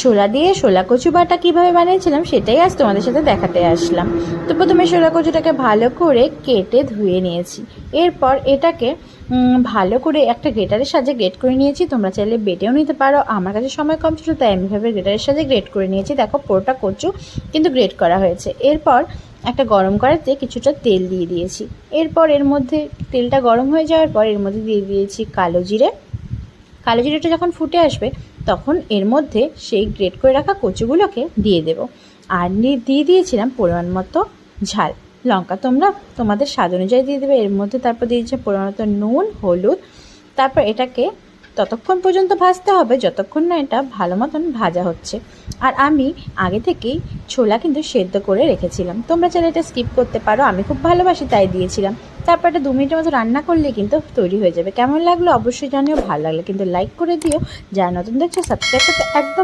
ছোলা দিয়ে শোলা কচু বাটা কীভাবে বানিয়েছিলাম সেটাই আজ তোমাদের সাথে দেখাতে আসলাম। তো প্রথমে শোলা কচুটাকে ভালো করে কেটে ধুয়ে নিয়েছি। এরপর এটাকে ভালো করে একটা গ্রেটারের সাহায্যে গ্রেট করে নিয়েছি। তোমরা চাইলে বেটেও নিতে পারো, আমার কাছে সময় কম ছিল তাই আমি ভাবে গ্রেটারের সাহায্যে গ্রেট করে নিয়েছি। দেখো পুরোটা কচু কিন্তু গ্রেট করা হয়েছে। এরপর একটা গরম কড়াইতে কিছুটা তেল দিয়ে দিয়েছি। এরপর এর মধ্যে তেলটা গরম হয়ে যাওয়ার পর এর মধ্যে দিয়ে দিয়েছি কালো জিরে। কালো জিরেটা যখন ফুটে আসবে তখন এর মধ্যে সেই গ্রেট করে রাখা কচুগুলোকে দিয়ে দেব। আর দিয়ে দিয়েছিলাম পরিমাণ মতো ঝাল লঙ্কা, তোমরা তোমাদের স্বাদ অনুযায়ী দিয়ে দেবে। এর মধ্যে তারপর দিয়েছি পরিমাণ মতো নুন, হলুদ। তারপর এটাকে ততক্ষণ পর্যন্ত ভাজতে হবে যতক্ষণ না এটা ভালো মতন ভাজা হচ্ছে। আর আমি আগে থেকেই ছোলা কিন্তু সেদ্ধ করে রেখেছিলাম, তোমরা চাইলে এটা স্কিপ করতে পারো, আমি খুব ভালোবাসি তাই দিয়েছিলাম। তারপর এটা 2 মিনিটের মতো রান্না করলে কিন্তু তৈরি হয়ে যাবে। কেমন লাগলো অবশ্যই জানিও, ভালো লাগলে কিন্তু লাইক করে দিও। যারা নতুন দেখছো সাবস্ক্রাইব করতে একদম